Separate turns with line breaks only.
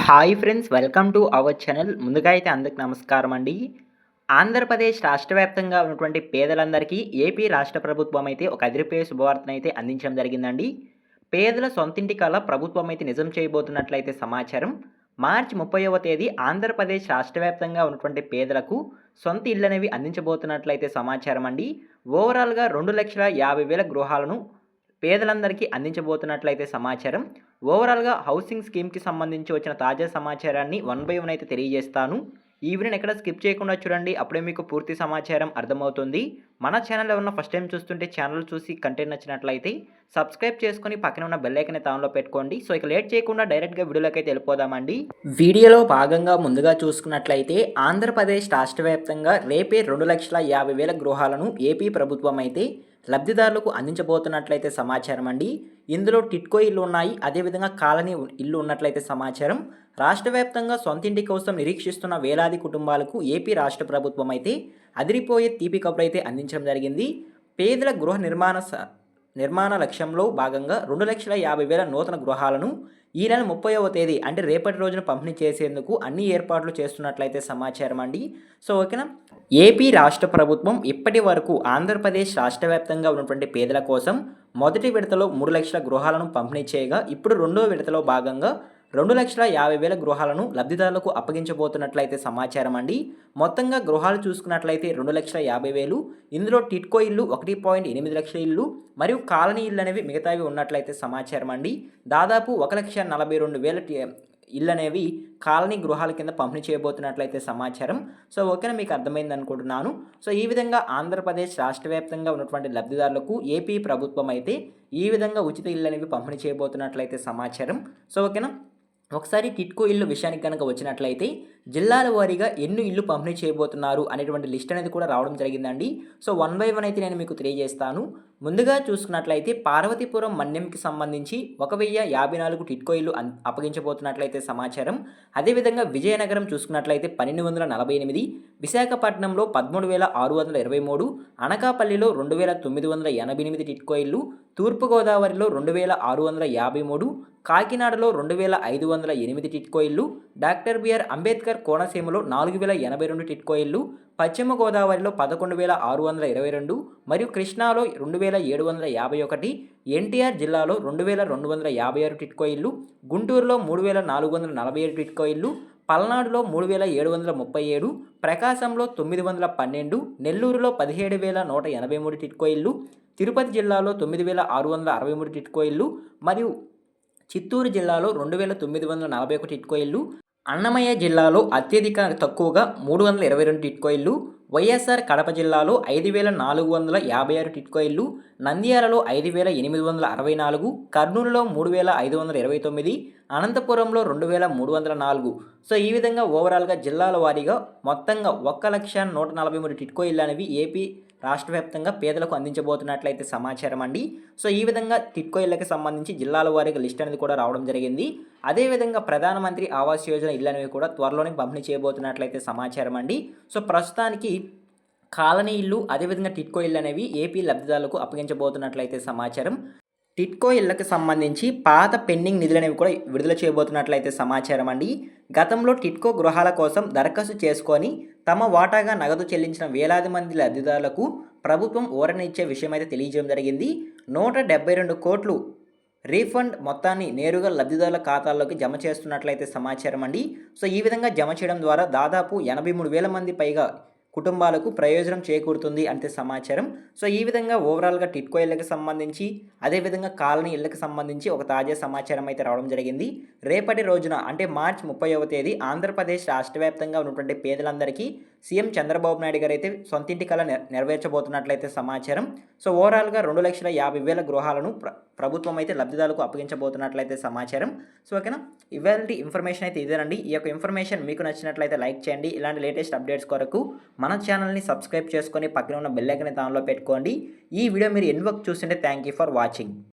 Hi friends, welcome to our channel. ముందుగా అయితే అందరికి నమస్కారం అండి. ఆంధ్రప్రదేశ్ రాష్ట్ర వ్యాప్తంగా ఉన్నటువంటి పేదలందరికీ ఏపీ రాష్ట్ర ప్రభుత్వం అయితే ఒక అదిరిపోయే శుభవార్తనైతే అందించడం జరిగిందండి. పేదల సొంతింటి కల ప్రభుత్వం అయితే నిజం చేయబోతున్నట్లయితే సమాచారం. మార్చి 30వ తేదీ ఆంధ్రప్రదేశ్ రాష్ట్ర వ్యాప్తంగా ఉన్నటువంటి పేదలకు సొంత ఇళ్ళనేవి అందించబోతున్నట్లయితే సమాచారం అండి. ఓవరాల్‌గా 2,50,000 గృహాలను పేదలందరికీ అందించబోతున్నట్లయితే సమాచారం. ఓవరాల్‌గా హౌసింగ్ స్కీమ్‌కి సంబంధించి వచ్చిన తాజా సమాచారాన్ని వన్ బై వన్ అయితే తెలియజేస్తాను. ఈ వీడియోని ఎక్కడ స్కిప్ చేయకుండా చూడండి. అప్పుడే మీకు పూర్తి సమాచారం అర్థమవుతుంది. మన ఛానల్ ఎవరైనా ఫస్ట్ టైం చూస్తుంటే ఛానల్ చూసి కంటెంట్ నచ్చినట్లయితే సబ్స్క్రైబ్ చేసుకొని పక్కన ఉన్న బెల్ ఐకాన్ ఆన్‌లో పెట్టుకోండి. సో ఇక లేట్ చేయకుండా డైరెక్ట్‌గా వీడియోలోకైతే వెళ్ళిపోదామండి. వీడియోలో భాగంగా ముందుగా చూసుకున్నట్లయితే ఆంధ్రప్రదేశ్ రాష్ట్ర వ్యాప్తంగా రేపే 2,50,000 గృహాలను ఏపీ ప్రభుత్వం అయితే లబ్ధిదారులకు అందించబోతున్నట్లయితే సమాచారం అండి. ఇందులో టిట్కో ఇల్లు ఉన్నాయి, అదేవిధంగా కాలనీ ఇల్లు ఉన్నట్లయితే సమాచారం. రాష్ట్ర వ్యాప్తంగా సొంతింటి కోసం నిరీక్షిస్తున్న వేలాది కుటుంబాలకు ఏపీ రాష్ట్ర ప్రభుత్వం అయితే అదిరిపోయే తీపి కబురు అయితే అందించడం జరిగింది. పేదల గృహ నిర్మాణ లక్ష్యంలో భాగంగా 2,50,000 నూతన గృహాలను ఈ నెల 30వ తేదీ అంటే రేపటి రోజున పంపిణీ చేసేందుకు అన్ని ఏర్పాట్లు చేస్తున్నట్లయితే సమాచారం అండి. సో ఓకేనా. ఏపీ రాష్ట్ర ప్రభుత్వం ఇప్పటి వరకు ఆంధ్రప్రదేశ్ రాష్ట్ర వ్యాప్తంగా ఉన్నటువంటి పేదల కోసం మొదటి విడతలో 3,00,000 గృహాలను పంపిణీ చేయగా ఇప్పుడు రెండో విడతలో భాగంగా 2,50,000 గృహాలను లబ్ధిదారులకు అప్పగించబోతున్నట్లయితే సమాచారం అండి. మొత్తంగా గృహాలు చూసుకున్నట్లయితే 2,50,000, ఇందులో టిట్కో ఇల్లు 1.8 లక్షల ఇల్లు మరియు కాలనీ ఇల్లు అనేవి మిగతావి ఉన్నట్లయితే సమాచారం అండి. దాదాపు 1,42,000 ఇల్లు అనేవి కాలనీ గృహాల కింద పంపిణీ చేయబోతున్నట్లయితే సమాచారం. సో ఓకేనా, మీకు అర్థమైంది అనుకుంటున్నాను. సో ఈ విధంగా ఆంధ్రప్రదేశ్ రాష్ట్ర వ్యాప్తంగా ఉన్నటువంటి లబ్ధిదారులకు ఏపీ ప్రభుత్వం అయితే ఈ విధంగా ఉచిత ఇల్లు అనేవి పంపిణీ చేయబోతున్నట్లయితే సమాచారం. సో ఓకేనా. ఒకసారి టిట్కో ఇల్లు విషయానికి కనుక వచ్చినట్లయితే జిల్లాల వారీగా ఎన్ని ఇల్లు పంపిణీ చేయబోతున్నారు అనేటువంటి లిస్ట్ అనేది కూడా రావడం జరిగిందండి. సో వన్ బై వన్ అయితే నేను మీకు తెలియజేస్తాను. ముందుగా చూసుకున్నట్లయితే పార్వతీపురం మన్యంకి సంబంధించి 1,054 టిట్కో ఇల్లు అప్పగించబోతున్నట్లయితే సమాచారం. అదేవిధంగా విజయనగరం చూసుకున్నట్లయితే 1,248, విశాఖపట్నంలో 13,623, అనకాపల్లిలో 2,988 టిట్కో ఇల్లు, తూర్పుగోదావరిలో 2,653, కాకినాడలో 2,508 టిట్కో ఇల్లు, డాక్టర్ బిఆర్ అంబేద్కర్ కోనసీమలో 4,082 టిట్కో ఇల్లు, పశ్చిమ గోదావరిలో 11,622 మరియు కృష్ణాలో 2,751, ఎన్టీఆర్ జిల్లాలో 2,256 టిట్కో ఇల్లు, గుంటూరులో 3,447 టిట్కో ఇల్లు, పల్నాడులో 3,737, ప్రకాశంలో 912, నెల్లూరులో 17,183 టిట్కో ఇల్లు, తిరుపతి జిల్లాలో 9,663 టిట్కో ఇల్లు మరియు చిత్తూరు జిల్లాలో 2,941 టిట్కో ఇల్లు, అన్నమయ్య జిల్లాలో అత్యధిక తక్కువగా 322 టిట్కో ఇల్లు, వైఎస్ఆర్ కడప జిల్లాలో 5,456 టిట్కో ఇల్లు, నంద్యాలలో 5,864, కర్నూలులో 3,529, అనంతపురంలో 2,304. సో ఈ విధంగా ఓవరాల్గా జిల్లాల వారీగా మొత్తంగా 1,143 టిట్కో ఇల్లు అనేవి ఏపీ రాష్ట్ర వ్యాప్తంగా పేదలకు అందించబోతున్నట్లయితే సమాచారం అండి. సో ఈ విధంగా టిట్కో ఇళ్ళకి సంబంధించి జిల్లాల వారీగా లిస్ట్ అనేది కూడా రావడం జరిగింది. అదేవిధంగా ప్రధానమంత్రి ఆవాస్ యోజన ఇళ్ళు అనేవి కూడా త్వరలోనే పంపిణీ చేయబోతున్నట్లయితే సమాచారం అండి. సో ప్రస్తుతానికి కాలనీ ఇల్లు అదేవిధంగా టిట్కో ఇళ్ళు అనేవి ఏపీ లబ్ధిదారులకు అప్పగించబోతున్నట్లయితే సమాచారం. టిట్కో ఇళ్లకు సంబంధించి పాత పెండింగ్ నిధులనేవి కూడా విడుదల చేయబోతున్నట్లయితే సమాచారం అండి. గతంలో టిట్కో గృహాల కోసం దరఖాస్తు చేసుకొని తమ వాటాగా నగదు చెల్లించిన వేలాది మంది లబ్ధిదారులకు ప్రభుత్వం ఊరటనిచ్చే విషయం అయితే తెలియజేయడం జరిగింది. 172 కోట్లు రీఫండ్ మొత్తాన్ని నేరుగా లబ్ధిదారుల ఖాతాల్లోకి జమ చేస్తున్నట్లయితే సమాచారం అండి. సో ఈ విధంగా జమ చేయడం ద్వారా దాదాపు 83,000 మంది పైగా కుటుంబాలకు ప్రయోజనం చేకూరుతుంది అంటే సమాచారం. సో ఈ విధంగా ఓవరాల్గా టిట్కో ఇళ్ళకి సంబంధించి అదేవిధంగా కాలనీ ఇళ్ళకి సంబంధించి ఒక తాజా సమాచారం అయితే రావడం జరిగింది. రేపటి రోజున అంటే మార్చి 30వ తేదీ ఆంధ్రప్రదేశ్ రాష్ట్ర వ్యాప్తంగా ఉన్నటువంటి పేదలందరికీ సీఎం చంద్రబాబు నాయుడు గారు అయితే సొంతింటి కల నెరవేర్చబోతున్నట్లయితే సమాచారం. సో ఓవరాల్గా 2,50,000 గృహాలను ప్రభుత్వం అయితే లబ్ధిదారులకు అప్పగించబోతున్నట్లయితే సమాచారం. సో ఓకేనా, ఇవాల్టి ఇన్ఫర్మేషన్ అయితే ఇదేనండి. ఈ యొక్క ఇన్ఫర్మేషన్ మీకు నచ్చినట్లయితే లైక్ చేయండి. ఇలాంటి లేటెస్ట్ అప్డేట్స్ కొరకు మన ఛానల్ని సబ్స్క్రైబ్ చేసుకొని పక్కన ఉన్న బెల్ ఐకాన్ ఆన్లో పెట్టుకోండి. ఈ వీడియో మీరు ఎన్ని వరకు చూస్తుంటే థ్యాంక్ యూ ఫర్ వాచింగ్.